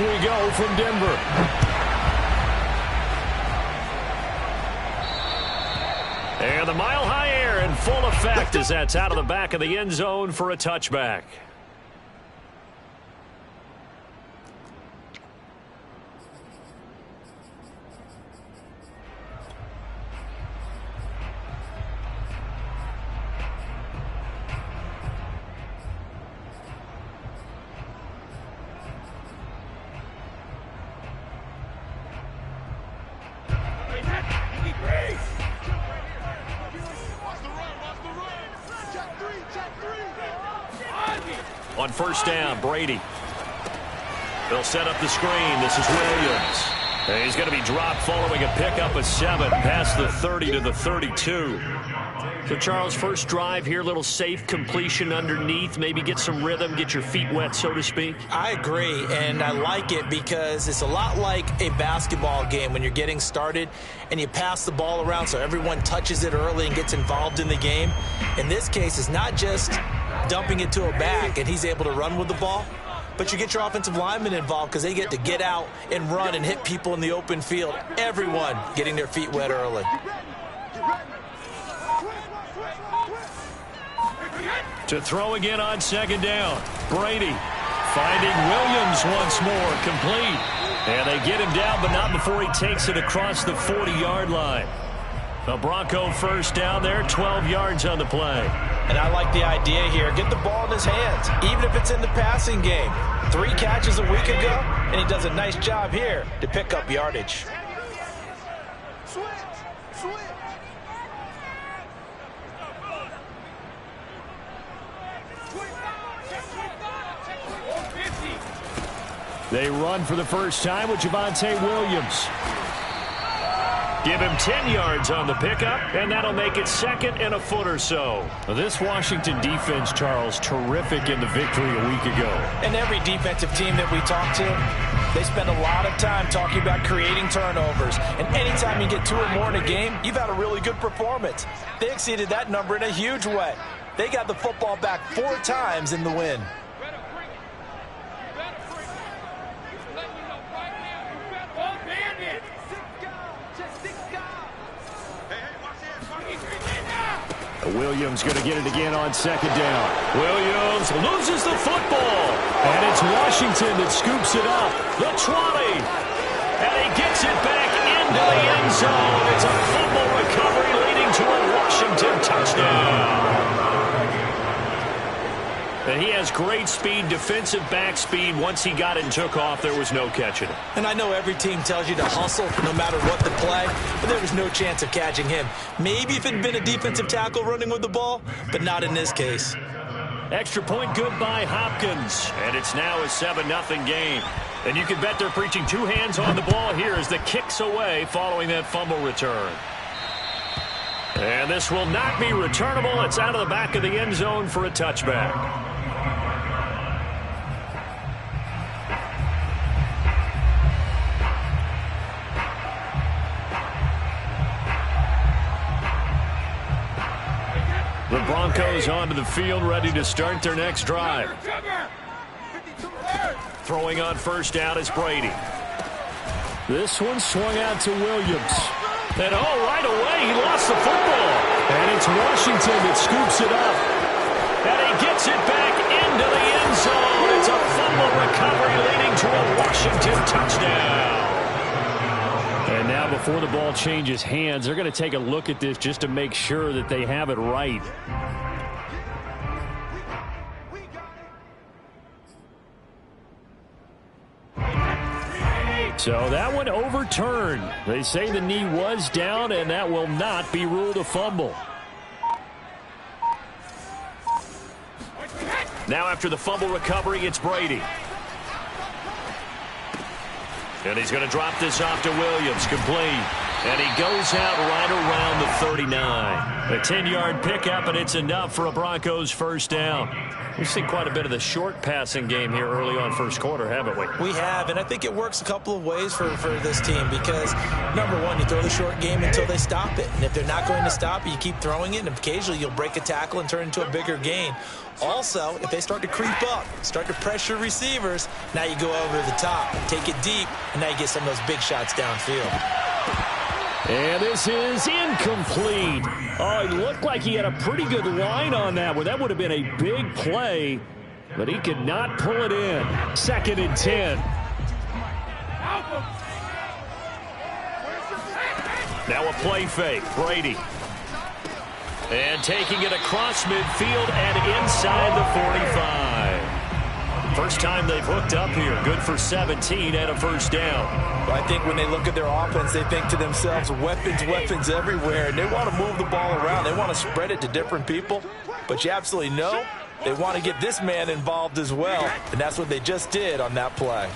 we go from Denver. And the mile-high air in full effect as that's out of the back of the end zone for a touchback. On first down, Brady. They'll set up the screen. This is Williams. And he's going to be dropped following a pickup of 7 past the 30 to the 32. So, Charles, first drive here, little safe completion underneath. Maybe get some rhythm, get your feet wet, so to speak. I agree, and I like it because it's a lot like a basketball game when you're getting started and you pass the ball around so everyone touches it early and gets involved in the game. In this case, it's not just dumping it to a back and he's able to run with the ball, but you get your offensive linemen involved because they get to get out and run and hit people in the open field. Everyone getting their feet wet early. To throw again on second down. Brady finding Williams once more, complete. And they get him down, but not before he takes it across the 40-yard line. A Bronco first down there, 12 yards on the play. And I like the idea here. Get the ball in his hands, even if it's in the passing game. 3 catches a week ago, and he does a nice job here to pick up yardage. They run for the first time with Javonte Williams. Give him 10 yards on the pickup, and that'll make it second and a foot or so. This Washington defense, Charles, terrific in the victory a week ago. And every defensive team that we talk to, they spend a lot of time talking about creating turnovers. And anytime you get 2 or more in a game, you've had a really good performance. They exceeded that number in a huge way. They got the football back 4 times in the win. Williams going to get it again on second down. Williams loses the football. And it's Washington that scoops it up. The 20. And he gets it back into the end zone. It's a fumble recovery leading to a Washington touchdown. And he has great speed, defensive back speed. Once he got it and took off, there was no catching it. And I know every team tells you to hustle no matter what the play, but there was no chance of catching him. Maybe if it had been a defensive tackle running with the ball, but not in this case. Extra point good by Hopkins. And it's now a 7-0 game. And you can bet they're preaching 2 hands on the ball here as the kick's away following that fumble return. And this will not be returnable. It's out of the back of the end zone for a touchback. The Broncos onto the field, ready to start their next drive. Throwing on first down is Brady. This one swung out to Williams. And right away, he lost the football. And it's Washington that scoops it up. And he gets it back into the end zone. It's a fumble recovery leading to a Washington touchdown. And now before the ball changes hands, they're going to take a look at this just to make sure that they have it right. So that one overturned. They say the knee was down, and that will not be ruled a fumble. Now after the fumble recovery, it's Brady. And he's going to drop this off to Williams, complete. And he goes out right around the 39. A 10-yard pickup, and it's enough for a Broncos first down. We've seen quite a bit of the short passing game here early on first quarter, haven't we? We have, and I think it works a couple of ways for this team because, number one, you throw the short game until they stop it. And if they're not going to stop it, you keep throwing it, and occasionally you'll break a tackle and turn it into a bigger gain. Also, if they start to creep up, start to pressure receivers, now you go over the top, take it deep, and now you get some of those big shots downfield. And this is incomplete. Oh, it looked like he had a pretty good line on that one. That would have been a big play, but he could not pull it in. 2nd and 10. Now a play fake. Brady. And taking it across midfield and inside the 45. First time they've hooked up here. Good for 17 and a first down. Well, I think when they look at their offense, they think to themselves, weapons everywhere. And they want to move the ball around. They want to spread it to different people. But you absolutely know they want to get this man involved as well. And that's what they just did on that play.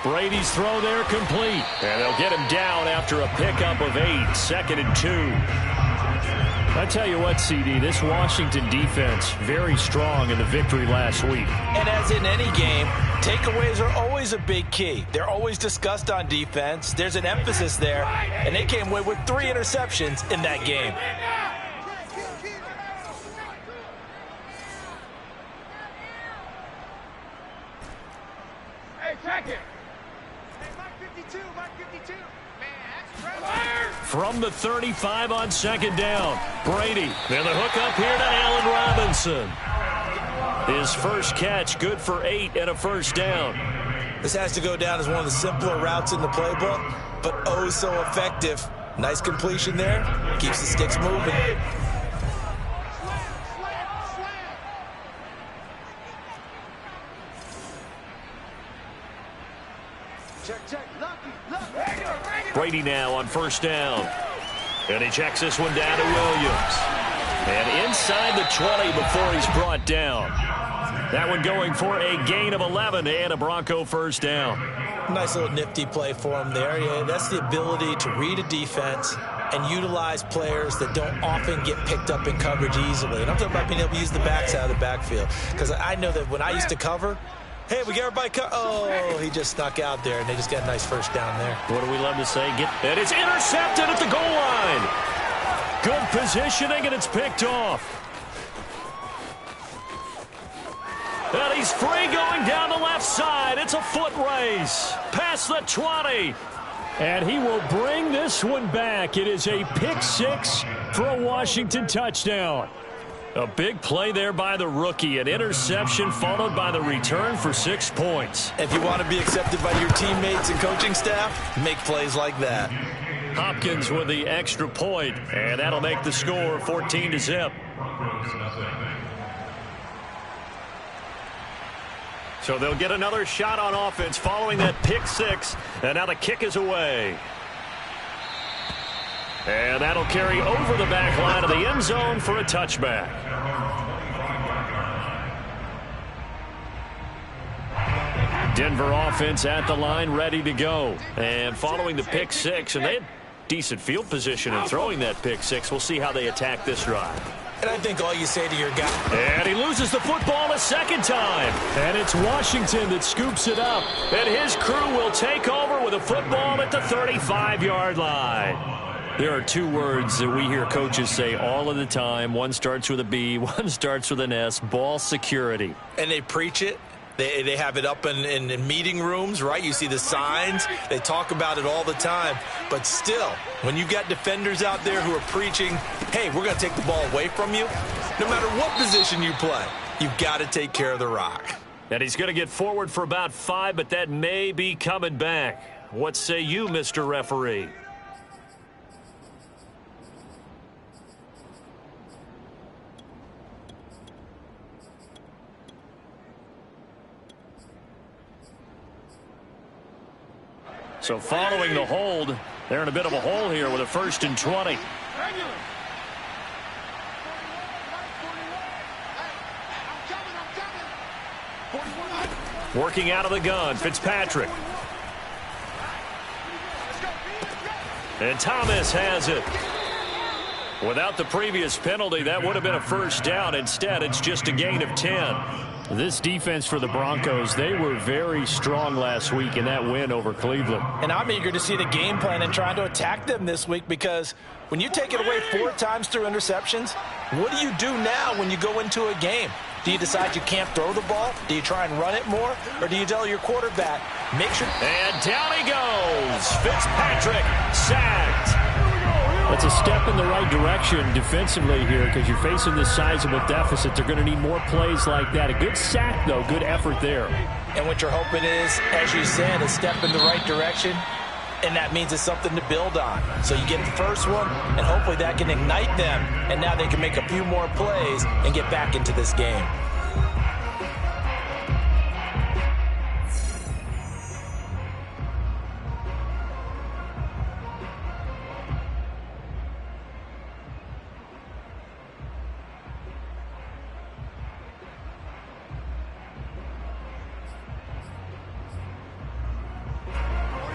Brady's throw there complete. And they'll get him down after a pickup of 8. 2nd and 2. I tell you what, CD, this Washington defense, very strong in the victory last week. And as in any game, takeaways are always a big key. They're always discussed on defense. There's an emphasis there, and they came away with 3 interceptions in that game. Hey, check it. Hey, Mark 52, Mark 52. From the 35 on 2nd down. Brady. And the hook up here to Allen Robinson. His first catch, good for 8 and a first down. This has to go down as one of the simpler routes in the playbook, but oh so effective. Nice completion there. Keeps the sticks moving. Brady now on first down. And he checks this one down to Williams. And inside the 20 before he's brought down. That one going for a gain of 11 and a Bronco first down. Nice little nifty play for him there. Yeah, that's the ability to read a defense and utilize players that don't often get picked up in coverage easily. And I'm talking about being able to use the backs out of the backfield. Because I know that when I used to cover, hey, we get everybody oh, he just snuck out there, and they just got a nice first down there. What do we love to say? And it's intercepted at the goal line. Good positioning, and it's picked off. And he's free going down the left side. It's a foot race. Past the 20. And he will bring this one back. It is a pick 6 for a Washington touchdown. A big play there by the rookie. An interception followed by the return for 6 points. If you want to be accepted by your teammates and coaching staff, make plays like that. Hopkins with the extra point, and that'll make the score 14-0. So they'll get another shot on offense following that pick 6, and now the kick is away. And that'll carry over the back line of the end zone for a touchback. Denver offense at the line, ready to go. And following the pick 6, and they had decent field position in throwing that pick 6. We'll see how they attack this drive. And I think all you say to your guy. And he loses the football a second time. And it's Washington that scoops it up. And his crew will take over with a football at the 35-yard line. There are 2 words that we hear coaches say all of the time. One starts with a B, one starts with an S, ball security. And they preach it. They have it up in meeting rooms, right? You see the signs. They talk about it all the time. But still, when you got defenders out there who are preaching, hey, we're going to take the ball away from you, no matter what position you play, you've got to take care of the rock. And he's going to get forward for about 5, but that may be coming back. What say you, Mr. Referee? So following the hold, they're in a bit of a hole here with a 1st and 20. Working out of the gun, Fitzpatrick. And Thomas has it. Without the previous penalty, that would have been a first down. Instead, it's just a gain of 10. This defense for the Broncos, they were very strong last week in that win over Cleveland. And I'm eager to see the game plan and trying to attack them this week, because when you take it away 4 times through interceptions, what do you do now when you go into a game? Do you decide you can't throw the ball? Do you try and run it more? Or do you tell your quarterback, make sure... And down he goes. Fitzpatrick sacked. That's a step in the right direction defensively here, because you're facing this sizable deficit. They're going to need more plays like that. A good sack, though. Good effort there. And what you're hoping is, as you said, a step in the right direction, and that means it's something to build on. So you get the first one, and hopefully that can ignite them, and now they can make a few more plays and get back into this game.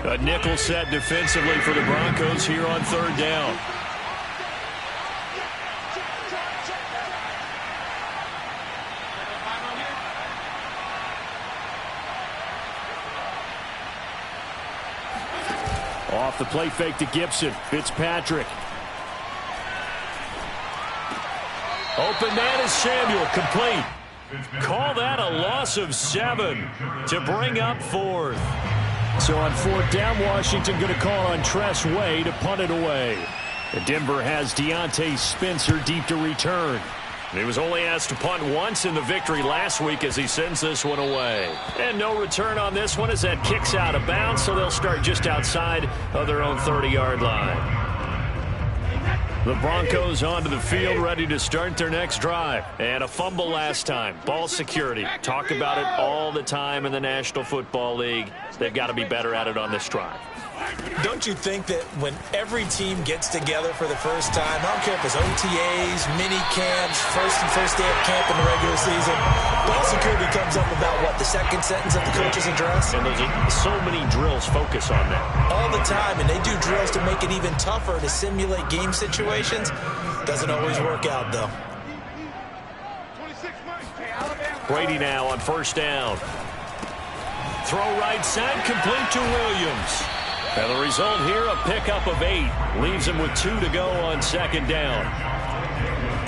A nickel set defensively for the Broncos here on 3rd down. Off the play fake to Gibson. Fitzpatrick. Open man is Samuel. Complete. Call that a loss of 7 to bring up 4th. So on 4th down, Washington going to call on Tress Way to punt it away. And Denver has Deontay Spencer deep to return. He was only asked to punt once in the victory last week as he sends this one away. And no return on this one as that kicks out of bounds, so they'll start just outside of their own 30-yard line. The Broncos onto the field, ready to start their next drive. And a fumble last time. Ball security. Talk about it all the time in the National Football League. They've got to be better at it on this drive. Don't you think that when every team gets together for the first time, I don't care if it's OTAs, mini camps, first day of camp in the regular season, ball security comes up about what, the second sentence of the coach's address? And so many drills focus on that. All the time, and they do drills to make it even tougher to simulate game situations. Doesn't always work out, though. Brady now on 1st down. Throw right side, complete to Williams. And the result here, a pickup of 8. Leaves him with 2 to go on 2nd down.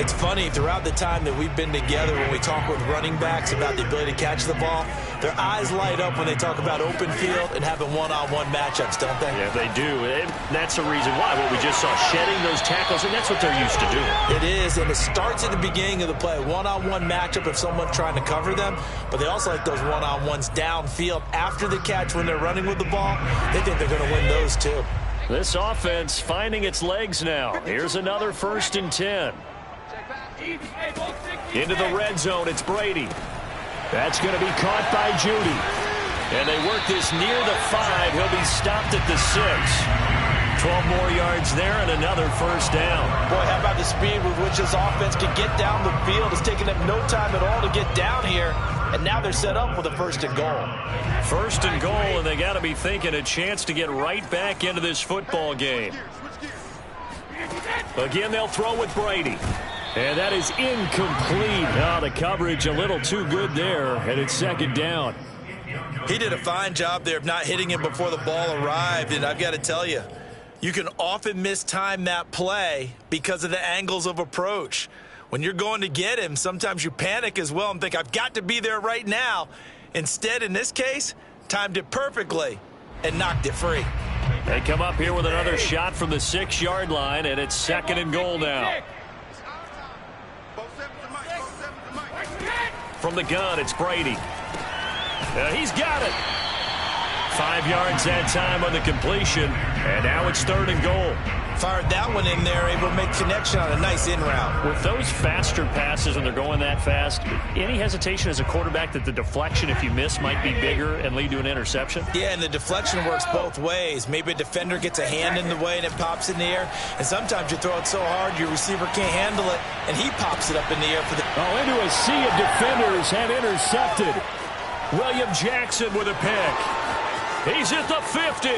It's funny, throughout the time that we've been together, when we talk with running backs about the ability to catch the ball, their eyes light up when they talk about open field and having one-on-one matchups, don't they? Yeah, they do. And that's the reason why. What we just saw, shedding those tackles, and that's what they're used to doing. It is, and it starts at the beginning of the play. One-on-one matchup if someone's trying to cover them, but they also like those one-on-ones downfield after the catch when they're running with the ball. They think they're going to win those, too. This offense finding its legs now. Here's another 1st and 10. Into the red zone, it's Brady. That's going to be caught by Judy. And they work this near the 5. He'll be stopped at the 6. 12 more yards there and another 1st down. Boy, how about the speed with which this offense can get down the field? It's taking them no time at all to get down here. And now they're set up with a 1st and goal. 1st and goal, and they got to be thinking a chance to get right back into this football game. Again, they'll throw with Brady. And that is incomplete. Oh, the coverage a little too good there, and it's 2nd down. He did a fine job there of not hitting him before the ball arrived, and I've got to tell you, you can often mistime that play because of the angles of approach. When you're going to get him, sometimes you panic as well and think, I've got to be there right now. Instead, in this case, timed it perfectly and knocked it free. They come up here with another shot from the 6-yard line, and it's 2nd and goal now. From the gun, it's Brady. He's got it. 5 yards that time on the completion, and now it's 3rd and goal. Fired that one in there, able to make connection on a nice in route. With those faster passes and they're going that fast, any hesitation as a quarterback that the deflection, if you miss, might be bigger and lead to an interception? Yeah, and the deflection works both ways. Maybe a defender gets a hand in the way and it pops in the air, and sometimes you throw it so hard your receiver can't handle it, and he pops it up in the air for the... Oh, into a sea of defenders and intercepted. William Jackson with a pick. He's at the 50,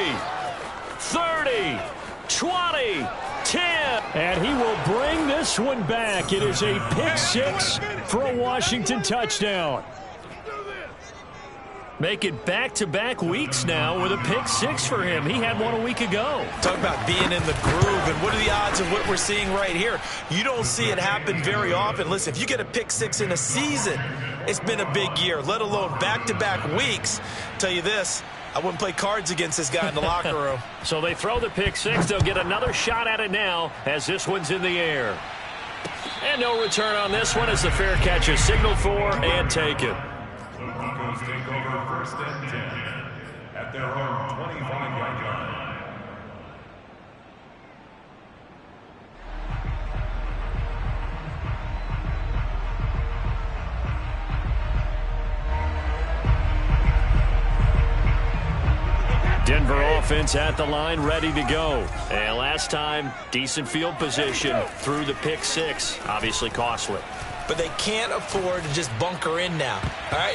30, 20, 10, and he will bring this one back. It is a pick six for a Washington touchdown. Make it back-to-back weeks now with a pick six for him. He had one a week ago. Talk about being in the groove, and what are the odds of what we're seeing right here? You don't see it happen very often. Listen, if you get a pick six in a season, it's been a big year, let alone back-to-back weeks. Tell you this, I wouldn't play cards against this guy in the locker room. So they throw the pick six. They'll get another shot at it now as this one's in the air. And no return on this one as the fair catch is signaled for and taken. The Broncos take over first and 10 at their own 25-yard line. Denver offense at the line, ready to go. And last time, decent field position through the pick six. Obviously costly. But they can't afford to just bunker in now. All right,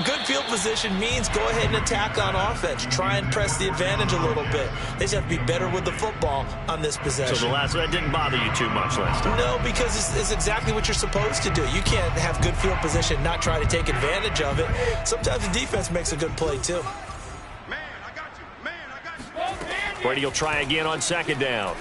good field position means go ahead and attack on offense. Try and press the advantage a little bit. They just have to be better with the football on this possession. So that didn't bother you too much last time? No, because it's exactly what you're supposed to do. You can't have good field position and not try to take advantage of it. Sometimes the defense makes a good play, too. Brady will try again on second down.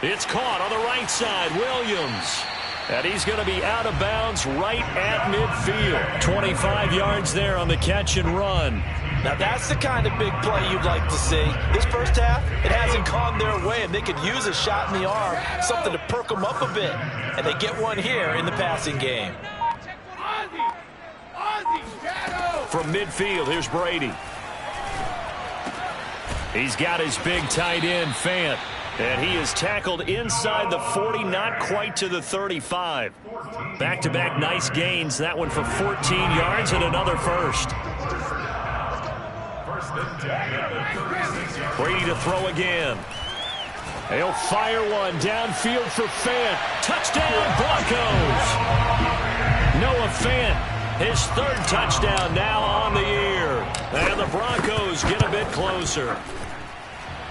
It's caught on the right side. Williams. And he's going to be out of bounds right at midfield. 25 yards there on the catch and run. Now that's the kind of big play you'd like to see. This first half, it hasn't gone their way, and they could use a shot in the arm, something to perk them up a bit. And they get one here in the passing game. From midfield, here's Brady. He's got his big tight end, Fant. And he is tackled inside the 40, not quite to the 35. Back-to-back nice gains. That one for 14 yards and another first. Brady to throw again. He'll fire one downfield for Fant. Touchdown, Broncos. Noah Fant, his third touchdown now on the year. And the Broncos get a bit closer.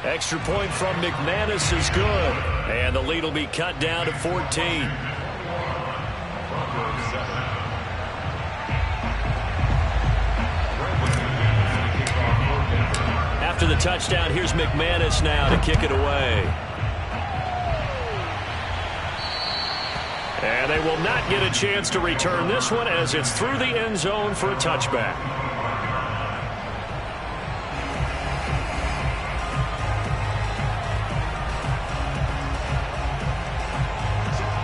Extra point from McManus is good. And the lead will be cut down to 14. After the touchdown, here's McManus now to kick it away. And they will not get a chance to return this one as it's through the end zone for a touchback.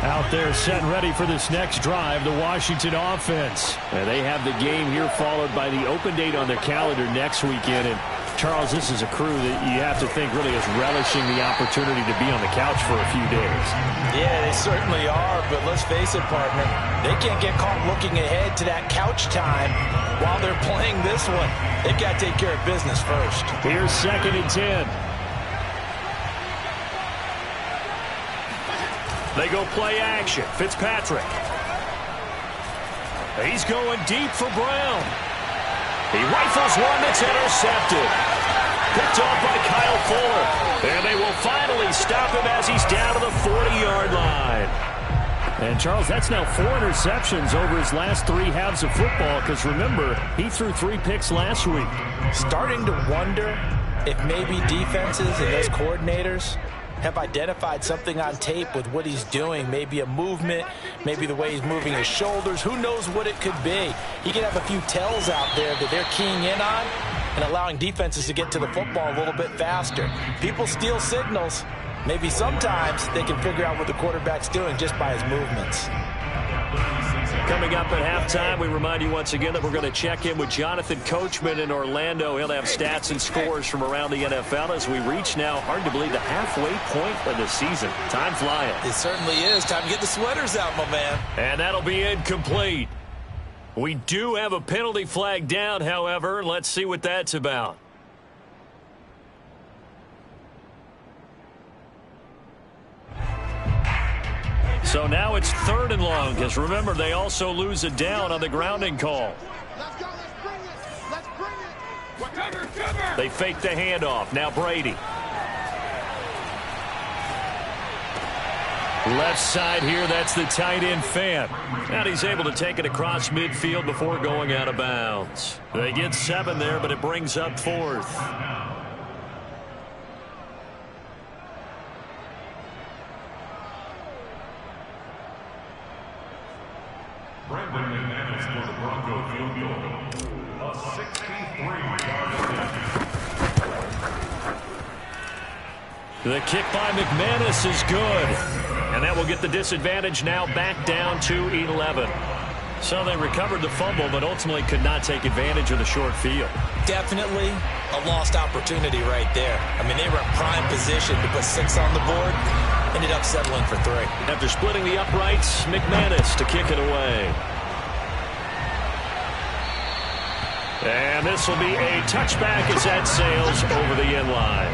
Out there set and ready for this next drive, the Washington offense. And they have the game here followed by the open date on their calendar next weekend. And Charles, this is a crew that you have to think really is relishing the opportunity to be on the couch for a few days. Yeah, they certainly are, but let's face it, partner. They can't get caught looking ahead to that couch time while they're playing this one. They've got to take care of business first. Here's 2nd and 10. They go play action. Fitzpatrick. He's going deep for Brown. He rifles one that's intercepted. Picked off by Kyle Fuller. And they will finally stop him as he's down to the 40-yard line. And, Charles, that's now 4 interceptions over his last 3 halves of football because, remember, he threw 3 picks last week. Starting to wonder if maybe defenses and those coordinators have identified something on tape with what he's doing. Maybe a movement, maybe the way he's moving his shoulders. Who knows what it could be? He could have a few tells out there that they're keying in on and allowing defenses to get to the football a little bit faster. People steal signals. Maybe sometimes they can figure out what the quarterback's doing just by his movements. Coming up at halftime, we remind you once again that we're going to check in with Jonathan Coachman in Orlando. He'll have stats and scores from around the NFL as we reach now, hard to believe, the halfway point of the season. Time flying. It certainly is. Time to get the sweaters out, my man. And that'll be incomplete. We do have a penalty flag down, however. Let's see what that's about. So now it's 3rd and long, because remember, they also lose a down on the grounding call. Let's go, let's bring it. Let's bring it. Cover. They fake the handoff. Now Brady. Left side here, that's the tight end Fant. And he's able to take it across midfield before going out of bounds. They get 7 there, but it brings up 4th. For the Bronco field goal, a 63-yard attempt. The kick by McManus is good. And that will get the disadvantage now back down to 11. So they recovered the fumble, but ultimately could not take advantage of the short field. Definitely a lost opportunity right there. I mean, they were in prime position to put 6 on the board. Ended up settling for 3. After splitting the uprights, McManus to kick it away. And this will be a touchback as that sails over the end line.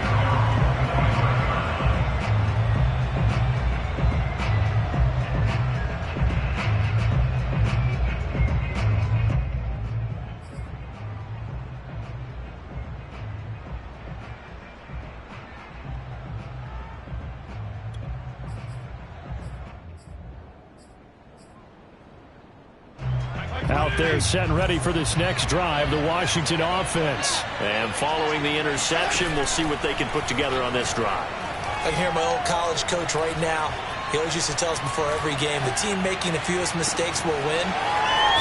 Out there set and ready for this next drive, the Washington offense. And following the interception, we'll see what they can put together on this drive. I can hear my old college coach right now. He always used to tell us before every game, the team making the fewest mistakes will win.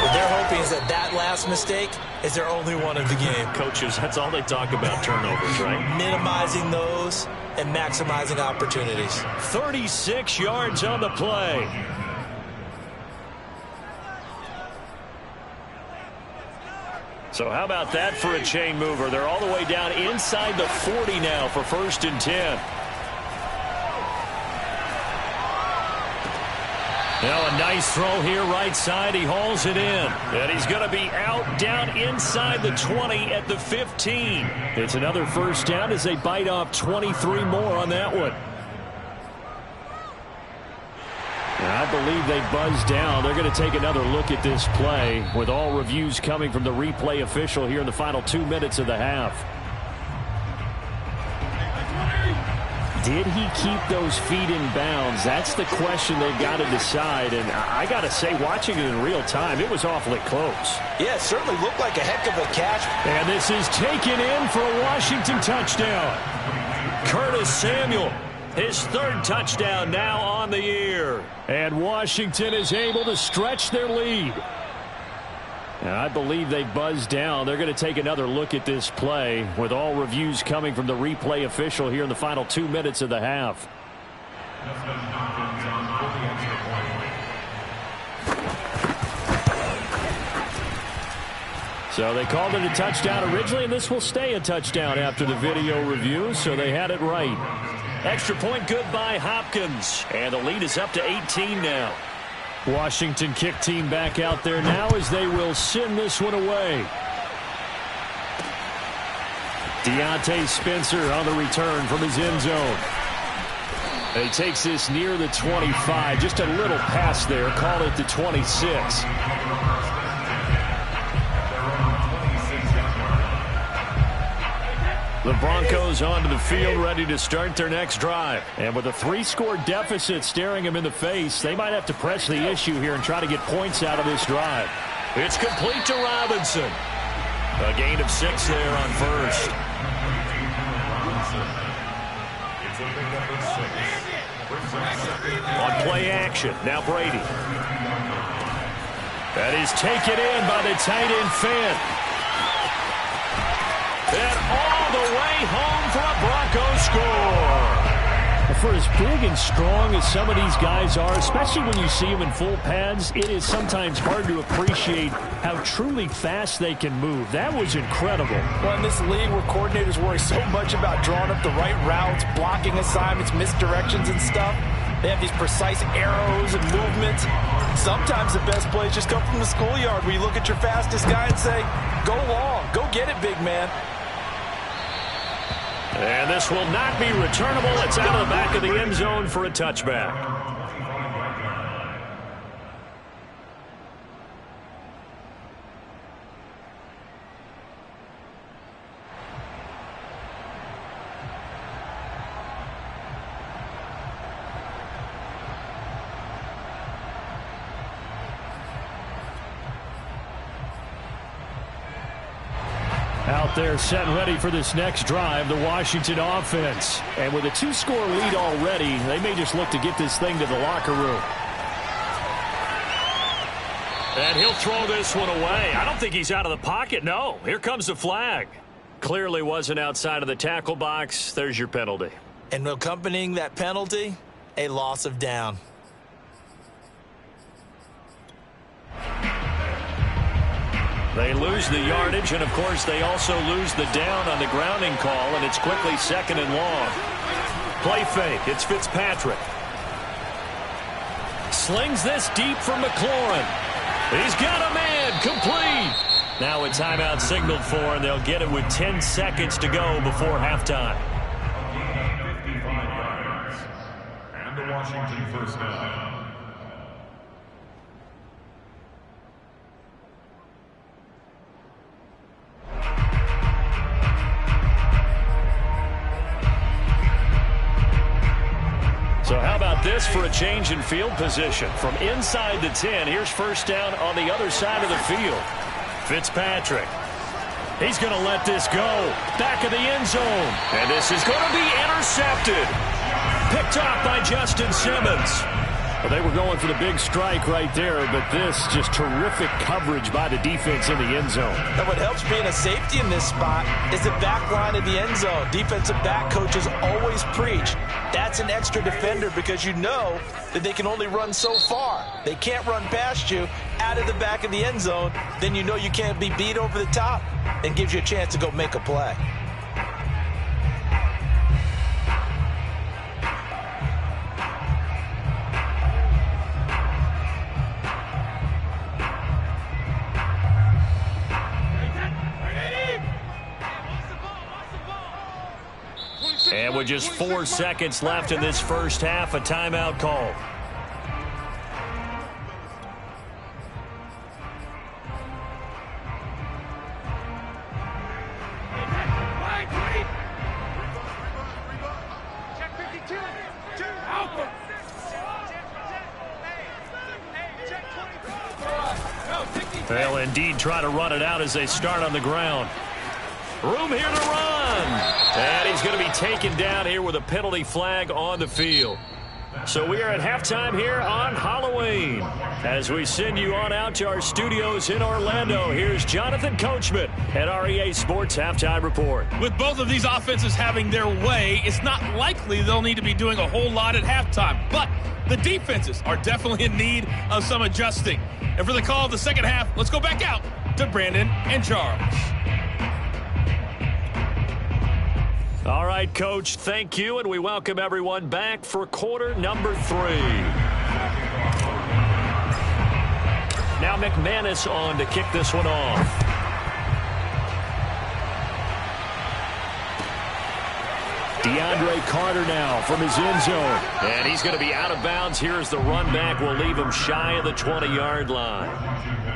What they're hoping is that that last mistake is their only one of the game. Coaches, that's all they talk about, turnovers, right? Minimizing those and maximizing opportunities. 36 yards on the play. So how about that for a chain mover? They're all the way down inside the 40 now for 1st and 10. Now a nice throw here right side. He hauls it in. And he's going to be out down inside the 20 at the 15. It's another 1st down as they bite off 23 more on that one. And I believe they buzzed down. They're going to take another look at this play with all reviews coming from the replay official here in the final 2 minutes of the half. Did he keep those feet in bounds? That's the question they've got to decide. And I got to say, watching it in real time, it was awfully close. Yeah, it certainly looked like a heck of a catch. And this is taken in for a Washington touchdown. Curtis Samuel. His 3rd touchdown now on the year. And Washington is able to stretch their lead. And I believe they buzzed down. They're going to take another look at this play with all reviews coming from the replay official here in the final 2 minutes of the half. So they called it a touchdown originally, and this will stay a touchdown after the video review, so they had it right. Extra point good by Hopkins. And the lead is up to 18 now. Washington kick team back out there now as they will send this one away. Deontay Spencer on the return from his end zone. He takes this near the 25. Just a little pass there. Call it the 26. The Broncos onto the field, ready to start their next drive. And with a 3-score deficit staring them in the face, they might have to press the issue here and try to get points out of this drive. It's complete to Robinson. A gain of 6 there on 1st. On play action, now Brady. That is taken in by the tight end Fant. And all the way home for a Broncos score. For as big and strong as some of these guys are, especially when you see them in full pads, it is sometimes hard to appreciate how truly fast they can move. That was incredible. Well, in this league where coordinators worry so much about drawing up the right routes, blocking assignments, misdirections and stuff, they have these precise arrows and movements. Sometimes the best plays just come from the schoolyard where you look at your fastest guy and say, go long, go get it, big man. And this will not be returnable. It's out of the back of the end zone for a touchback. Out there set and ready for this next drive, the Washington offense. And with a 2-score lead already, they may just look to get this thing to the locker room. And he'll throw this one away. I don't think he's out of the pocket. No, here comes the flag. Clearly wasn't outside of the tackle box. There's your penalty. And accompanying that penalty, a loss of down. They lose the yardage, and of course they also lose the down on the grounding call, and it's quickly 2nd and long. Play fake. It's Fitzpatrick. Slings this deep for McLaurin. He's got a man. Complete. Now a timeout signaled for, and they'll get it with 10 seconds to go before halftime. 55 yards. And the Washington first down. So how about this for a change in field position? From inside the 10, here's first down on the other side of the field. Fitzpatrick. He's going to let this go. Back of the end zone. And this is going to be intercepted. Picked off by Justin Simmons. Well, they were going for the big strike right there, but this just terrific coverage by the defense in the end zone. And what helps being a safety in this spot is the back line of the end zone. Defensive back coaches always preach. That's an extra defender because you know that they can only run so far. They can't run past you out of the back of the end zone. Then you know you can't be beat over the top and gives you a chance to go make a play. And with just 4 seconds left in this first half, a timeout call. Check 52. They'll indeed try to run it out as they start on the ground. Room here to run. And he's going to be taken down here with a penalty flag on the field. So we are at halftime here on Halloween. As we send you on out to our studios in Orlando, here's Jonathan Coachman at REA Sports Halftime Report. With both of these offenses having their way, it's not likely they'll need to be doing a whole lot at halftime. But the defenses are definitely in need of some adjusting. And for the call of the second half, let's go back out to Brandon and Charles. All right, Coach, thank you, and we welcome everyone back for quarter number 3. Now McManus on to kick this one off. DeAndre Carter now from his end zone. And he's going to be out of bounds here as the run back will leave him shy of the 20-yard line.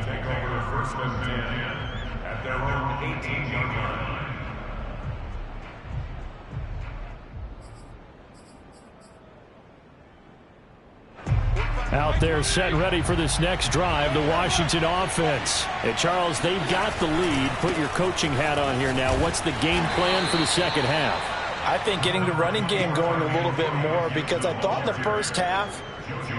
Take over first and 10 at their own 18-yard line. Out there set and ready for this next drive, the Washington offense. And Charles, they've got the lead. Put your coaching hat on here now. What's the game plan for the second half? I think getting the running game going a little bit more because I thought in the first half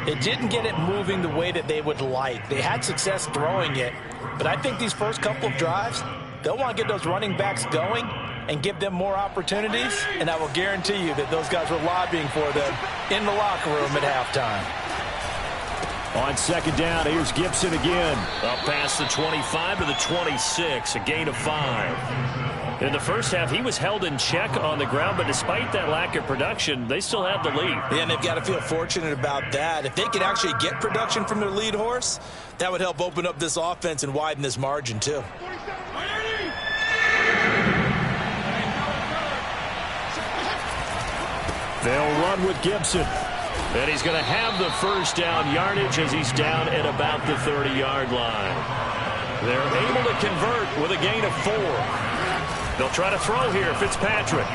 it didn't get it moving the way that they would like. They had success throwing it, but I think these first couple of drives, they'll want to get those running backs going and give them more opportunities, and I will guarantee you that those guys were lobbying for them in the locker room at halftime. On second down, here's Gibson again. Up past the 25 to the 26, a gain of 5. In the first half, he was held in check on the ground, but despite that lack of production, they still have the lead. Yeah, and they've got to feel fortunate about that. If they could actually get production from their lead horse, that would help open up this offense and widen this margin, too. They'll run with Gibson. And he's going to have the first down yardage as he's down at about the 30-yard line. They're able to convert with a gain of 4. They'll try to throw here, Fitzpatrick.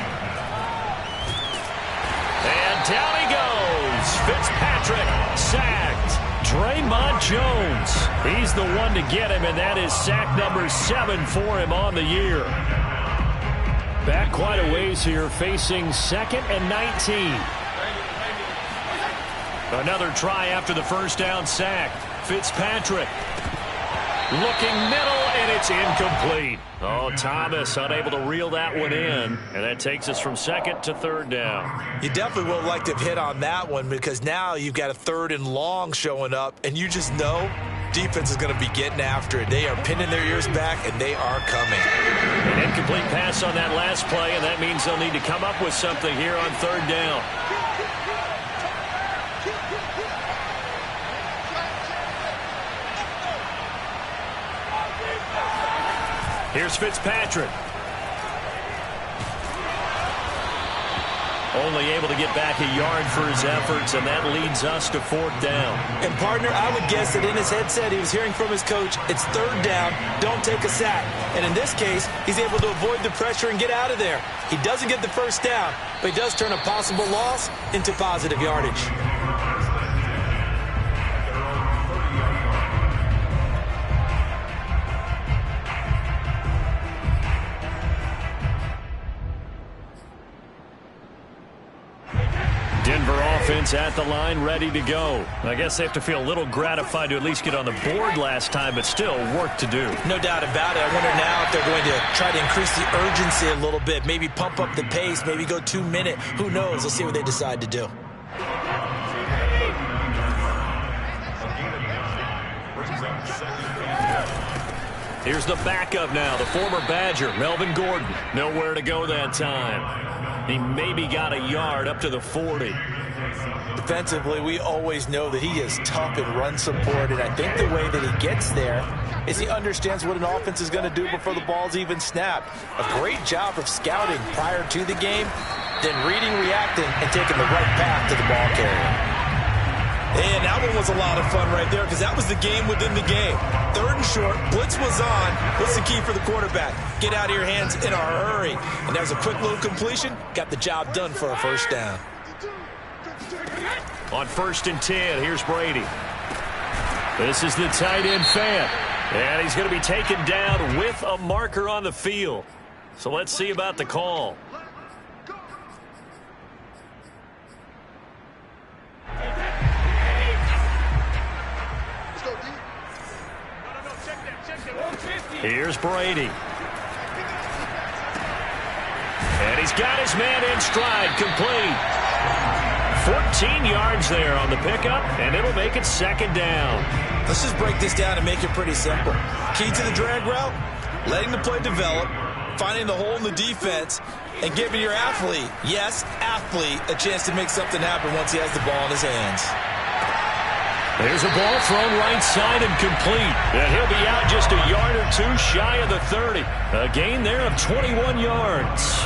And down he goes. Fitzpatrick sacked. Draymond Jones. He's the one to get him, and that is sack number 7 for him on the year. Back quite a ways here, facing 2nd and 19. Another try after the first down sack. Fitzpatrick looking middle, and it's incomplete. Oh, Thomas unable to reel that one in, and that takes us from 2nd to 3rd down. You definitely would have liked to have hit on that one, because now you've got a 3rd and long showing up, and you just know defense is going to be getting after it. They are pinning their ears back, and they are coming. An incomplete pass on that last play, and that means they'll need to come up with something here on 3rd down. Here's Fitzpatrick. Only able to get back a yard for his efforts, and that leads us to 4th down. And, partner, I would guess that in his headset he was hearing from his coach, it's 3rd down, don't take a sack. And in this case, he's able to avoid the pressure and get out of there. He doesn't get the first down, but he does turn a possible loss into positive yardage. Denver offense at the line, ready to go. I guess they have to feel a little gratified to at least get on the board last time, but still work to do. No doubt about it. I wonder now if they're going to try to increase the urgency a little bit, maybe pump up the pace, maybe go 2-minute. Who knows? We'll see what they decide to do. Here's the backup now, the former Badger, Melvin Gordon. Nowhere to go that time. He maybe got a yard up to the 40. Defensively, we always know that he is tough in run support, and I think the way that he gets there is he understands what an offense is going to do before the ball's even snapped. A great job of scouting prior to the game, then reading, reacting, and taking the right path to the ball carrier. And that one was a lot of fun right there, because that was the game within the game. 3rd and short, blitz was on. What's the key for the quarterback? Get out of your hands in a hurry. And that was a quick little completion. Got the job done for a first down. On 1st and 10, here's Brady. This is the tight end fan. And he's going to be taken down with a marker on the field. So let's see about the call. Here's Brady. And he's got his man in stride, complete. 14 yards there on the pickup, and it'll make it 2nd down. Let's just break this down and make it pretty simple. Key to the drag route, letting the play develop, finding the hole in the defense, and giving your athlete, yes, athlete, a chance to make something happen once he has the ball in his hands. There's a ball thrown right side and complete. And he'll be out just a yard or two shy of the 30. A gain there of 21 yards.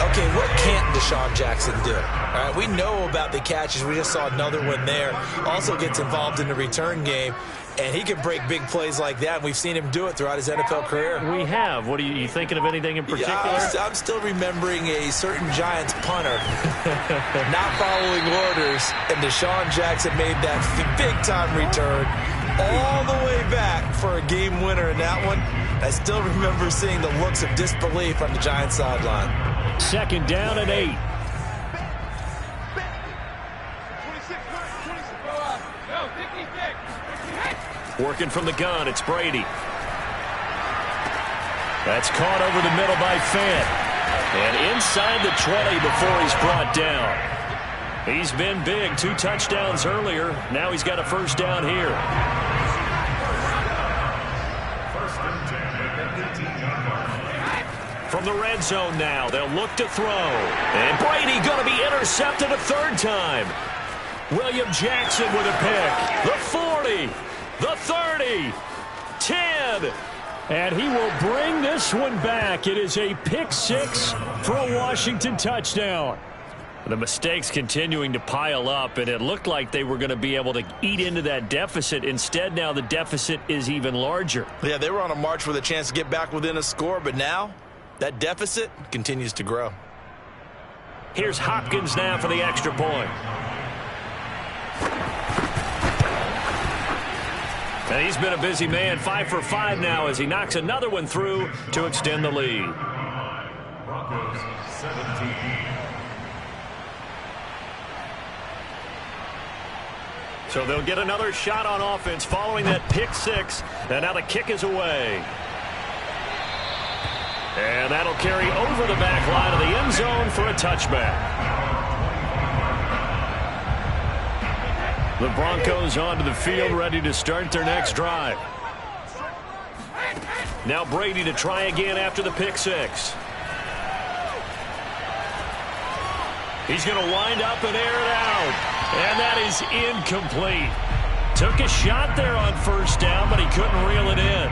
Okay, what can't Deshaun Jackson do? All right, we know about the catches. We just saw another one there. Also gets involved in the return game. And he can break big plays like that. And we've seen him do it throughout his NFL career. We have. What are you thinking of anything in particular? Yeah, I'm still remembering a certain Giants punter not following orders. And Deshaun Jackson made that big-time return all the way back for a game winner in that one. I still remember seeing the looks of disbelief on the Giants sideline. 2nd down and 8. Working from the gun, it's Brady. That's caught over the middle by Fant. And inside the 20 before he's brought down. He's been big, 2 touchdowns earlier. Now he's got a first down here. From the red zone now, they'll look to throw. And Brady going to be intercepted a 3rd time. William Jackson with a pick. The 40. The 30, 10, and he will bring this one back. It is a pick-6 for a Washington touchdown. The mistakes continuing to pile up, and it looked like they were going to be able to eat into that deficit. Instead, now the deficit is even larger. Yeah, they were on a march with a chance to get back within a score, but now that deficit continues to grow. Here's Hopkins now for the extra point. And he's been a busy man, 5 for 5 now as he knocks another one through to extend the lead. Broncos 17. So they'll get another shot on offense following that pick 6. And now the kick is away. And that'll carry over the back line of the end zone for a touchback. The Broncos onto the field, ready to start their next drive. Now Brady to try again after the pick 6. He's going to wind up and air it out. And that is incomplete. Took a shot there on first down, but he couldn't reel it in.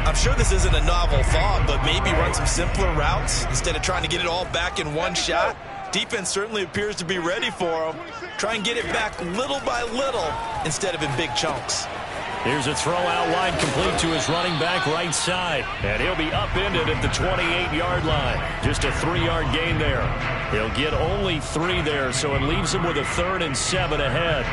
I'm sure this isn't a novel thought, but maybe run some simpler routes instead of trying to get it all back in one shot. Defense certainly appears to be ready for him. Try and get it back little by little instead of in big chunks. Here's a throw out wide, complete to his running back right side. And he'll be upended at the 28-yard line. Just a 3-yard gain there. He'll get only 3 there, so it leaves him with a 3rd and 7 ahead.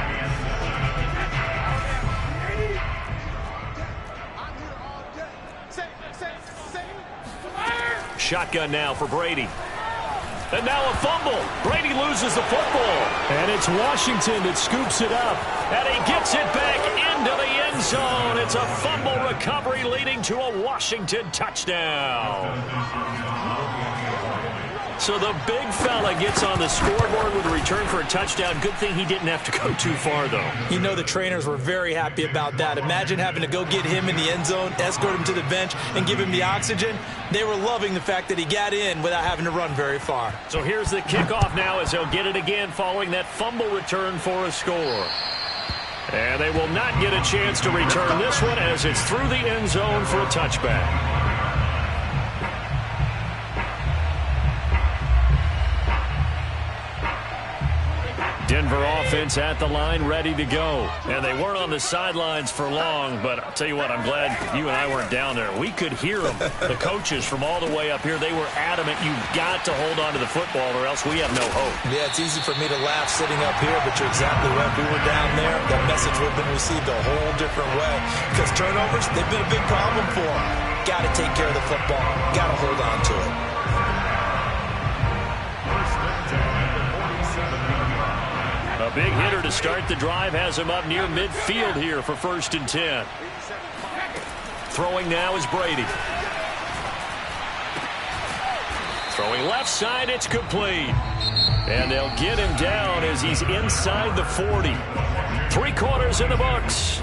Shotgun now for Brady. And now a fumble. Brady loses the football. And it's Washington that scoops it up. And he gets it back into the end zone. It's a fumble recovery leading to a Washington touchdown. So the big fella gets on the scoreboard with a return for a touchdown. Good thing he didn't have to go too far, though. You know the trainers were very happy about that. Imagine having to go get him in the end zone, escort him to the bench, and give him the oxygen. They were loving the fact that he got in without having to run very far. So here's the kickoff now as they'll get it again following that fumble return for a score. And they will not get a chance to return this one as it's through the end zone for a touchback. Denver offense at the line, ready to go. And they weren't on the sidelines for long, but I'll tell you what, I'm glad you and I weren't down there. We could hear them. The coaches from all the way up here, they were adamant, you've got to hold on to the football or else we have no hope. Yeah, it's easy for me to laugh sitting up here, but you're exactly right. If we were down there, that message would have been received a whole different way. Because turnovers, they've been a big problem for them. Got to take care of the football. Got to hold on to it. A big hitter to start the drive has him up near midfield here for 1st and 10. Throwing now is Brady. Throwing left side, it's complete. And they'll get him down as he's inside the 40. 3 quarters in the books.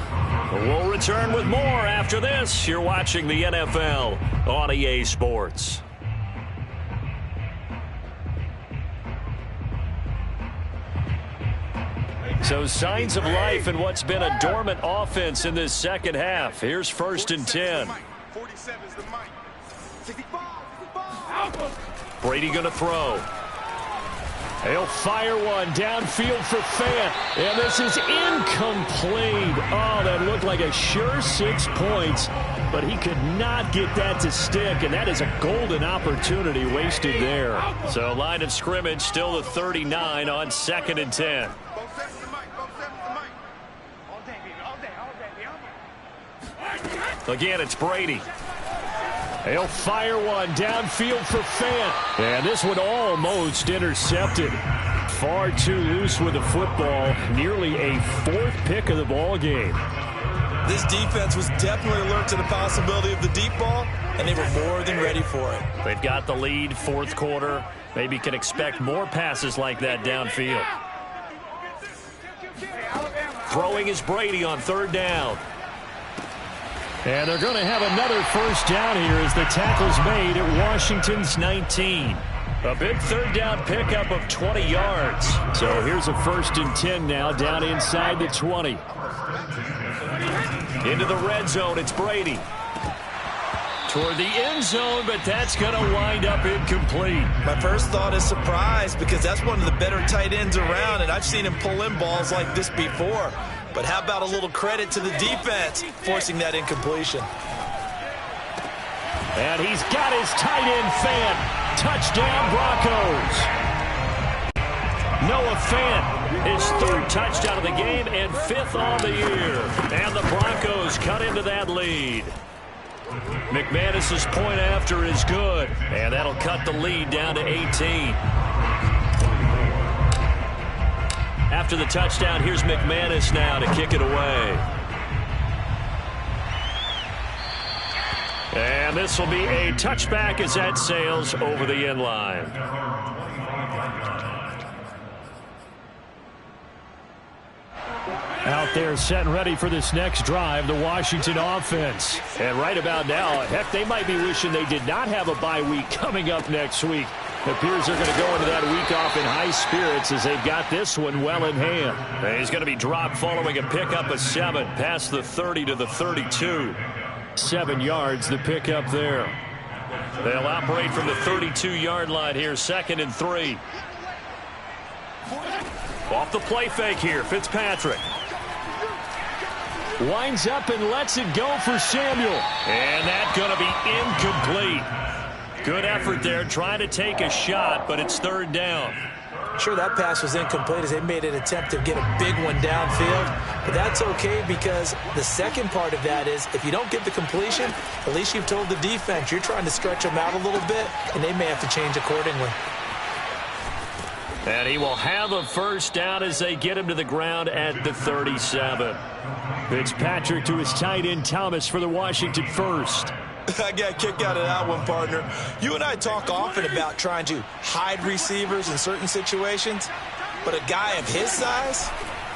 We'll return with more after this. You're watching the NFL on EA Sports. So signs of life in what's been a dormant offense in this second half. Here's 1st and 10. 47 is the mic. 65. Brady going to throw. He'll fire one downfield for Fant. And this is incomplete. Oh, that looked like a sure 6 points. But he could not get that to stick. And that is a golden opportunity wasted there. So line of scrimmage still the 39 on 2nd and 10. Again, it's Brady. He'll fire one downfield for Fant. And this one almost intercepted. Far too loose with the football. Nearly a 4th pick of the ball game. This defense was definitely alert to the possibility of the deep ball, and they were more than ready for it. They've got the lead, 4th quarter. Maybe can expect more passes like that downfield. Throwing is Brady on 3rd down. And they're going to have another 1st down here as the tackle's made at Washington's 19. A big 3rd down pickup of 20 yards. So here's a 1st and 10 now down inside the 20. Into the red zone, it's Brady. Toward the end zone, but that's going to wind up incomplete. My first thought is surprise because that's one of the better tight ends around, and I've seen him pull in balls like this before. But how about a little credit to the defense forcing that incompletion? And he's got his tight end Fant. Touchdown, Broncos. Noah Fant, his 3rd touchdown of the game and 5th on the year. And the Broncos cut into that lead. McManus's point after is good, and that'll cut the lead down to 18. After the touchdown, here's McManus now to kick it away. And this will be a touchback as that sails over the end line. Out there set and ready for this next drive, the Washington offense. And right about now, heck, they might be wishing they did not have a bye week coming up next week. It appears they're going to go into that week off in high spirits as they've got this one well in hand. And he's going to be dropped following a pickup of 7 past the 30 to the 32. 7 yards, the pickup there. They'll operate from the 32-yard line here, 2nd and 3. Off the play fake here, Fitzpatrick. Winds up and lets it go for Samuel. And that's going to be incomplete. Good effort there, trying to take a shot, but it's 3rd down. Sure, that pass was incomplete as they made an attempt to get a big one downfield. But that's okay because the second part of that is if you don't get the completion, at least you've told the defense you're trying to stretch them out a little bit, and they may have to change accordingly. And he will have a 1st down as they get him to the ground at the 37. Fitzpatrick to his tight end Thomas for the Washington 1st. I got a kick out of that one, partner. You and I talk often about trying to hide receivers in certain situations, but a guy of his size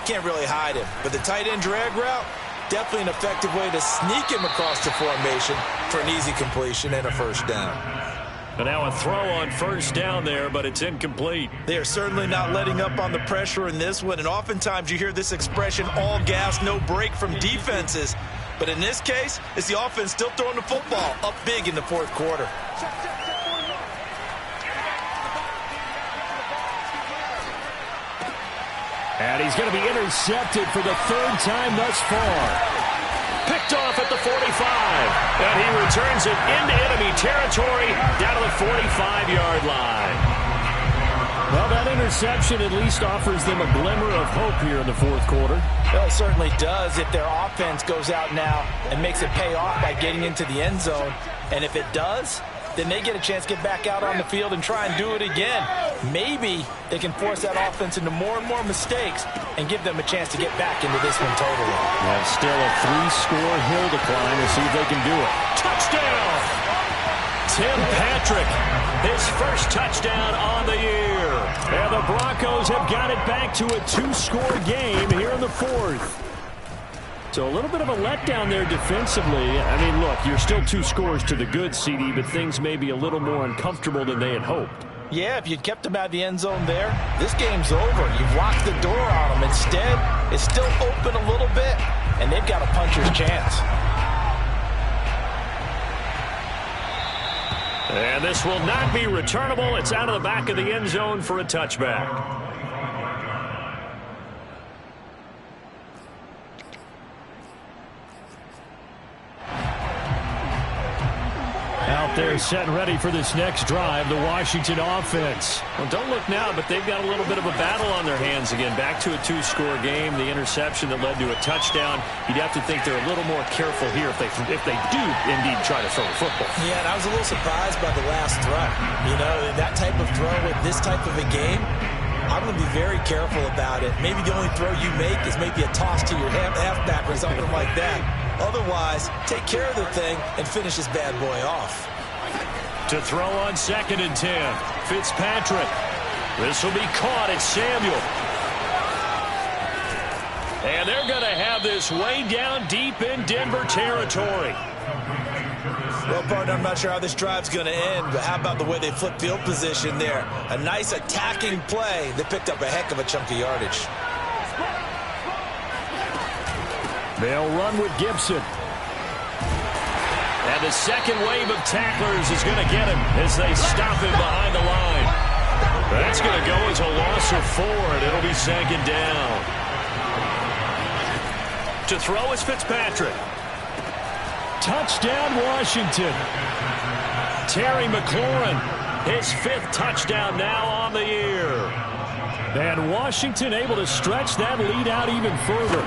can't really hide him. But the tight end drag route, definitely an effective way to sneak him across the formation for an easy completion and a 1st down. And now a throw on 1st down there, but it's incomplete. They are certainly not letting up on the pressure in this one, and oftentimes you hear this expression, all gas, no break from defenses. But in this case, it's the offense still throwing the football up big in the 4th quarter. And he's going to be intercepted for the 3rd time thus far. Picked off at the 45. And he returns it into enemy territory down to the 45-yard line. Well, that interception at least offers them a glimmer of hope here in the 4th quarter. Well, it certainly does if their offense goes out now and makes it pay off by getting into the end zone. And if it does, then they get a chance to get back out on the field and try and do it again. Maybe they can force that offense into more and more mistakes and give them a chance to get back into this one totally. Yeah, still a 3-score hill to climb to see if they can do it. Touchdown! Tim Patrick, his 1st touchdown on the year. And the Broncos have got it back to a 2-score game here in the 4th. So a little bit of a letdown there defensively. I mean, look, you're still 2 scores to the good, CD, but things may be a little more uncomfortable than they had hoped. Yeah, if you'd kept them out of the end zone there, this game's over. You've locked the door on them. Instead, it's still open a little bit, and they've got a puncher's chance. And this will not be returnable. It's out of the back of the end zone for a touchback. Out there set and ready for this next drive, the Washington offense. Well, don't look now, but they've got a little bit of a battle on their hands again. Back to a 2-score game, the interception that led to a touchdown. You'd have to think they're a little more careful here if they do indeed try to throw the football. Yeah, and I was a little surprised by the last throw. You know, that type of throw with this type of a game, I'm going to be very careful about it. Maybe the only throw you make is maybe a toss to your halfback or something like that. Otherwise, take care of the thing and finish this bad boy off. To throw on 2nd and 10, Fitzpatrick. This will be caught at Samuel. And they're going to have this way down deep in Denver territory. Well, partner, I'm not sure how this drive's going to end, but how about the way they flip field position there? A nice attacking play. They picked up a heck of a chunk of yardage. They'll run with Gibson. And the second wave of tacklers is going to get him as they stop him behind the line. That's going to go as a loss of 4, and it'll be 2nd down. To throw is Fitzpatrick. Touchdown, Washington. Terry McLaurin, his 5th touchdown now on the year. And Washington able to stretch that lead out even further.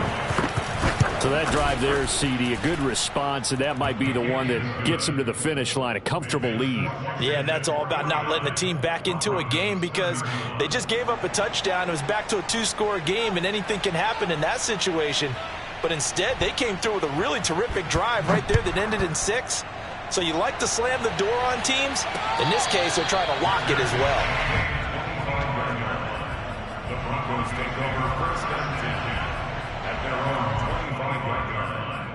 So that drive there, CD, a good response, and that might be the one that gets them to the finish line, a comfortable lead. Yeah, and that's all about not letting the team back into a game because they just gave up a touchdown. It was back to a 2-score game, and anything can happen in that situation. But instead, they came through with a really terrific drive right there that ended in 6. So you like to slam the door on teams? In this case, they're trying to lock it as well. The Broncos take over first and 10 at their own 25-yard line.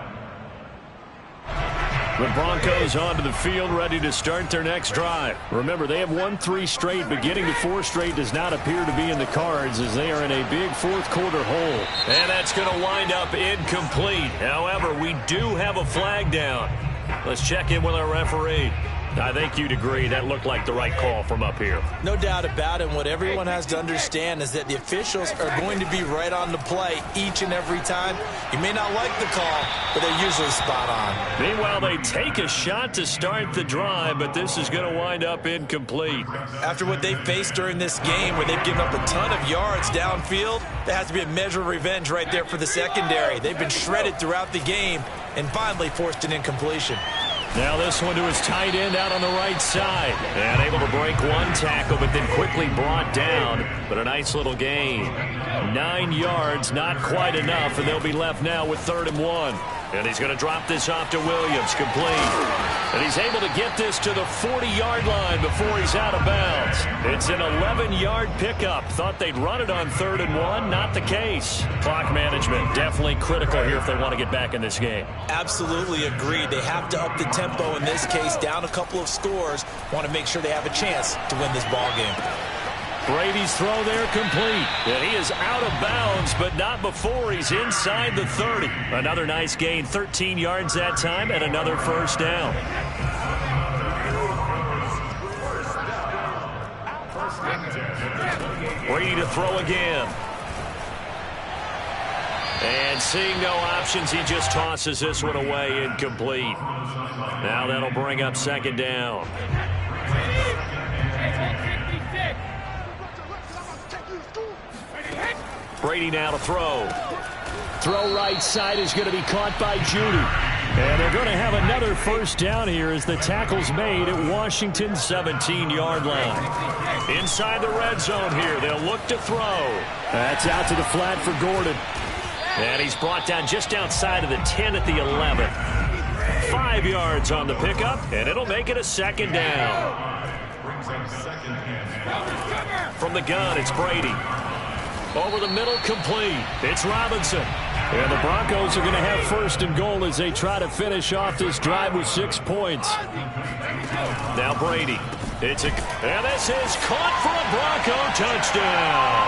The Broncos onto the field, ready to start their next drive. Remember, they have won 3 straight, but getting to 4 straight does not appear to be in the cards as they are in a big fourth-quarter hole. And that's going to wind up incomplete. However, we do have a flag down. Let's check in with our referee. I think you'd agree that looked like the right call from up here. No doubt about it. And what everyone has to understand is that the officials are going to be right on the play each and every time. You may not like the call, but they're usually spot on. Meanwhile, they take a shot to start the drive, but this is going to wind up incomplete. After what they faced during this game where they've given up a ton of yards downfield, there has to be a measure of revenge right there for the secondary. They've been shredded throughout the game and finally forced an incompletion. Now this one to his tight end out on the right side. And able to break one tackle, but then quickly brought down. But a nice little gain. 9 yards, not quite enough, and they'll be left now with 3rd and 1. And he's going to drop this off to Williams, complete. And he's able to get this to the 40-yard line before he's out of bounds. It's an 11-yard pickup. Thought they'd run it on 3rd and 1. Not the case. Clock management definitely critical here if they want to get back in this game. Absolutely agreed. They have to up the tempo in this case, down a couple of scores. Want to make sure they have a chance to win this ball game. Brady's throw there complete. And he is out of bounds, but not before he's inside the 30. Another nice gain, 13 yards that time, and another first down. Brady to throw again. And seeing no options, he just tosses this one away, incomplete. Now that'll bring up 2nd down. Brady now to throw. Throw right side is going to be caught by Judy. And they're going to have another first down here as the tackle's made at Washington's 17-yard line. Inside the red zone here, they'll look to throw. That's out to the flat for Gordon. And he's brought down just outside of the 10 at the 11. 5 yards on the pickup, and it'll make it a 2nd down. From the gun, it's Brady. Over the middle, complete. It's Robinson. And the Broncos are going to have 1st and goal as they try to finish off this drive with 6 points. Now Brady. And this is caught for a Bronco touchdown.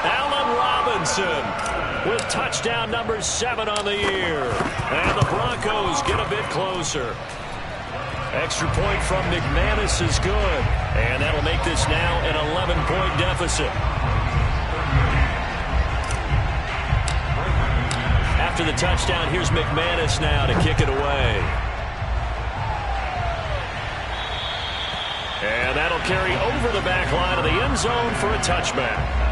Allen Robinson with touchdown number 7 on the year. And the Broncos get a bit closer. Extra point from McManus is good. And that'll make this now an 11-point deficit. After the touchdown, here's McManus now to kick it away. And that'll carry over the back line of the end zone for a touchback.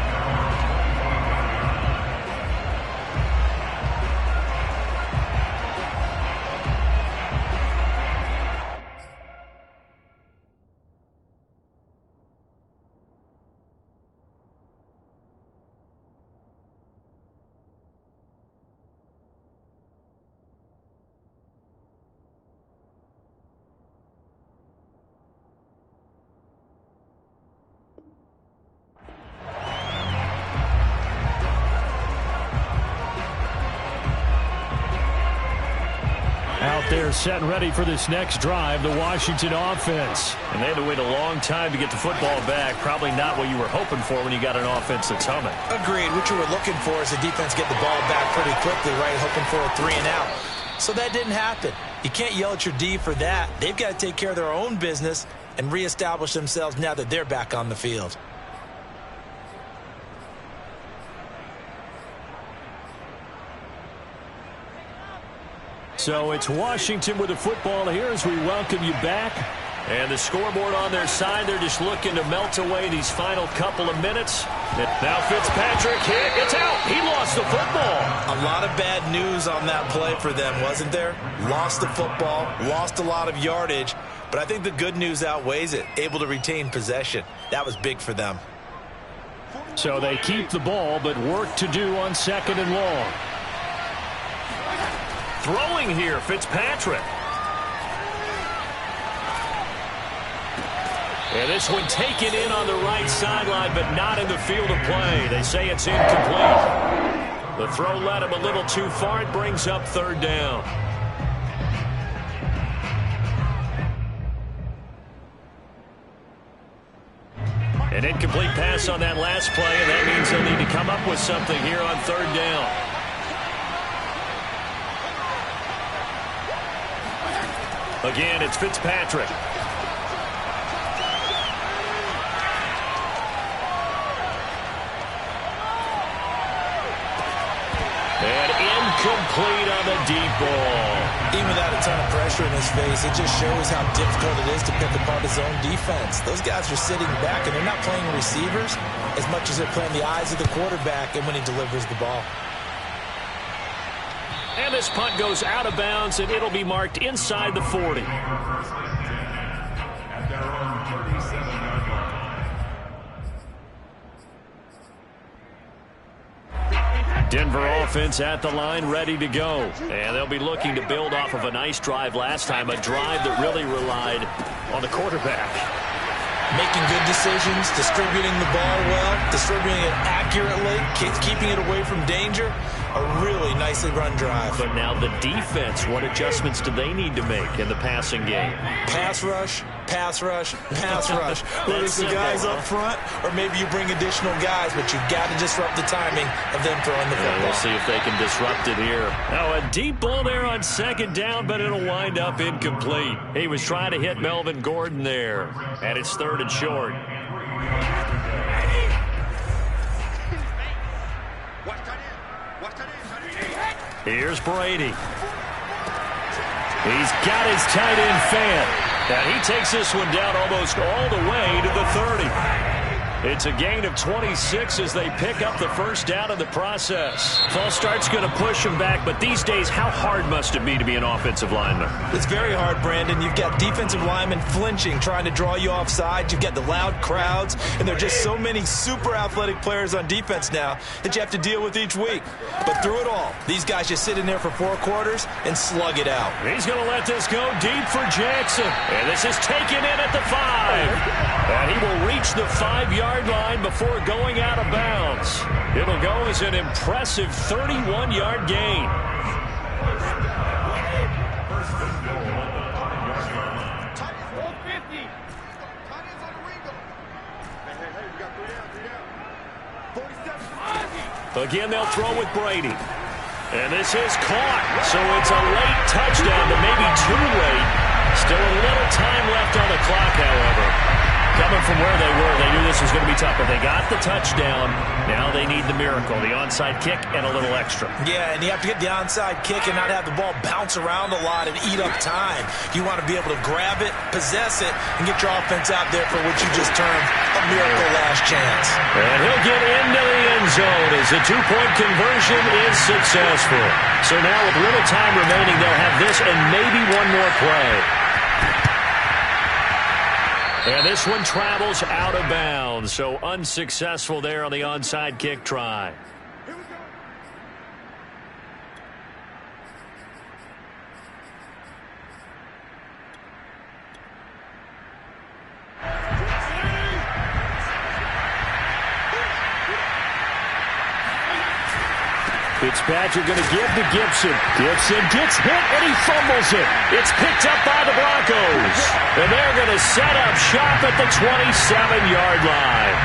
They're set and ready for this next drive, the Washington offense. And they had to wait a long time to get the football back. Probably not what you were hoping for when you got an offense that's humming. Agreed. What you were looking for is the defense get the ball back pretty quickly, right? Hoping for a 3 and out. So that didn't happen. You can't yell at your D for that. They've got to take care of their own business and reestablish themselves now that they're back on the field. So it's Washington with the football here as we welcome you back. And the scoreboard on their side, they're just looking to melt away these final couple of minutes. Now Fitzpatrick hit. It's out. He lost the football. A lot of bad news on that play for them, wasn't there? Lost the football, lost a lot of yardage, but I think the good news outweighs it. Able to retain possession. That was big for them. So they keep the ball, but work to do on 2nd and long. Throwing here, Fitzpatrick. And this one taken in on the right sideline, but not in the field of play. They say it's incomplete. The throw led him a little too far. It brings up 3rd down. An incomplete pass on that last play, and that means they'll need to come up with something here on 3rd down. Again, it's Fitzpatrick. And incomplete on the deep ball. Even without a ton of pressure in his face, it just shows how difficult it is to pick apart his own defense. Those guys are sitting back, and they're not playing receivers as much as they're playing the eyes of the quarterback and when he delivers the ball. And this punt goes out of bounds, and it'll be marked inside the 40. At their own 37-yard line. Denver offense at the line, ready to go. And they'll be looking to build off of a nice drive last time, a drive that really relied on the quarterback. Making good decisions, distributing the ball well, distributing it accurately, keeping it away from danger. A really nicely run drive. But now the defense, what adjustments do they need to make in the passing game? Pass rush, pass rush, pass rush. Whether it's the guys up front or maybe you bring additional guys, but you've got to disrupt the timing of them throwing the football. We'll see if they can disrupt it here. Now a deep ball there on 2nd down, but it'll wind up incomplete. He was trying to hit Melvin Gordon there, and it's 3rd and short. Here's Brady. He's got his tight end fan. And he takes this one down almost all the way to the 30. It's a gain of 26 as they pick up the 1st down in the process. False start's going to push him back, but these days, how hard must it be to be an offensive lineman? It's very hard, Brandon. You've got defensive linemen flinching, trying to draw you offside. You've got the loud crowds, and there are just so many super athletic players on defense now that you have to deal with each week. But through it all, these guys just sit in there for 4 quarters and slug it out. He's going to let this go deep for Jackson. And this is taken in at the 5. And he will reach the 5-yard line before going out of bounds. It'll go as an impressive 31-yard gain. Again, they'll throw with Brady. And this is caught. So it's a late touchdown, but maybe too late. Still a little time left on the clock, however. Coming from where they were, they knew this was going to be tough, but they got the touchdown. Now they need the miracle, the onside kick and a little extra. Yeah, and you have to get the onside kick and not have the ball bounce around a lot and eat up time. You want to be able to grab it, possess it, and get your offense out there for what you just termed a miracle last chance. And he'll get into the end zone as the 2-point conversion is successful. So now with little time remaining, they'll have this and maybe one more play. And this one travels out of bounds, so unsuccessful there on the onside kick try. Fitzpatrick going to give to Gibson. Gibson gets hit and he fumbles it. It's picked up by the Broncos. And they're going to set up shop at the 27-yard line.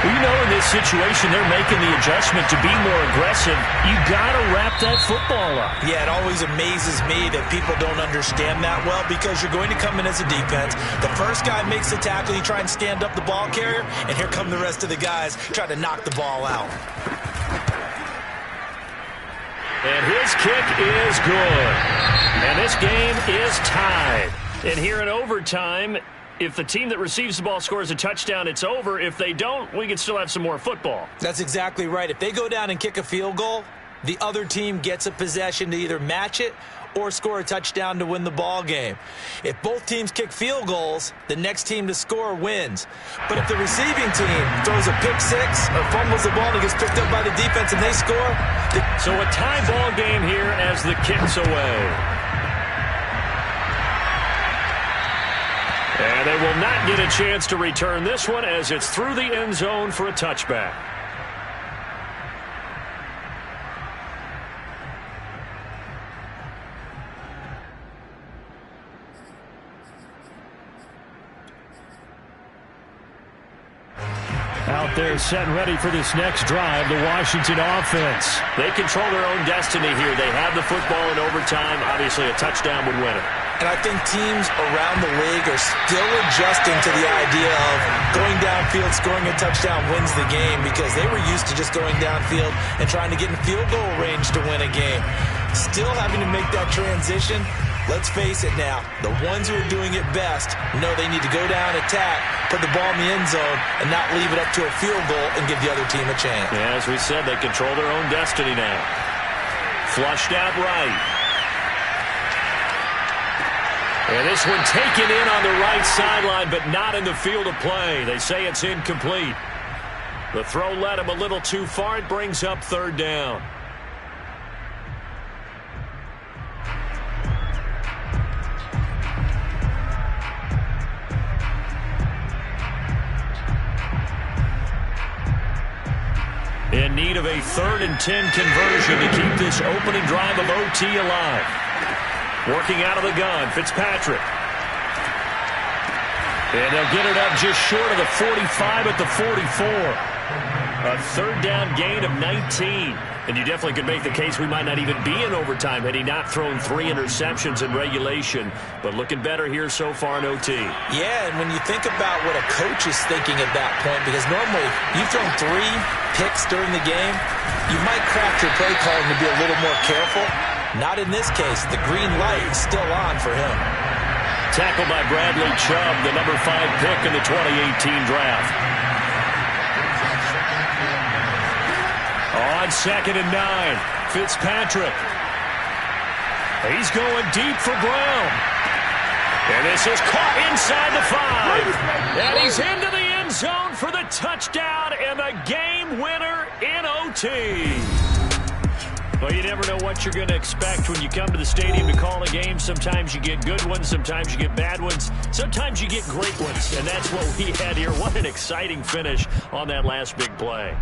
Well, you know, in this situation, they're making the adjustment to be more aggressive. You got to wrap that football up. Yeah, it always amazes me that people don't understand that well because you're going to come in as a defense. The first guy makes the tackle, you try and stand up the ball carrier, and here come the rest of the guys trying to knock the ball out. And his kick is good. And this game is tied. And here in overtime, if the team that receives the ball scores a touchdown, it's over. If they don't, we can still have some more football. That's exactly right. If they go down and kick a field goal, the other team gets a possession to either match it or score a touchdown to win the ball game. If both teams kick field goals, the next team to score wins. But if the receiving team throws a pick six or fumbles the ball and gets picked up by the defense and they score. So a tie ball game here as the kick's away. And they will not get a chance to return this one as it's through the end zone for a touchback. Out there set and ready for this next drive, the Washington offense. They control their own destiny here. They have the football in overtime. Obviously, a touchdown would win it. And I think teams around the league are still adjusting to the idea of going downfield, scoring a touchdown wins the game because they were used to just going downfield and trying to get in field goal range to win a game. Still having to make that transition. Let's face it now, the ones who are doing it best know they need to go down, attack, put the ball in the end zone, and not leave it up to a field goal and give the other team a chance. Yeah, as we said, they control their own destiny now. Flushed out right. And this one taken in on the right sideline, but not in the field of play. They say it's incomplete. The throw led him a little too far. It brings up third down. In need of a 3rd and 10 conversion to keep this opening drive of OT alive. Working out of the gun, Fitzpatrick. And they'll get it up just short of the 45 at the 44. A 3rd down gain of 19. And you definitely could make the case we might not even be in overtime had he not thrown 3 interceptions in regulation. But looking better here so far in OT. Yeah, and when you think about what a coach is thinking at that point, because normally you've thrown 3 picks during the game, you might craft your play calling to be a little more careful. Not in this case. The green light is still on for him. Tackled by Bradley Chubb, the number 5 pick in the 2018 draft. On 2nd and 9, Fitzpatrick. He's going deep for Brown. And this is caught inside the 5. And he's into the end zone for the touchdown and the game winner in OT. Well, you never know what you're going to expect when you come to the stadium to call a game. Sometimes you get good ones. Sometimes you get bad ones. Sometimes you get great ones. And that's what we had here. What an exciting finish on that last big play.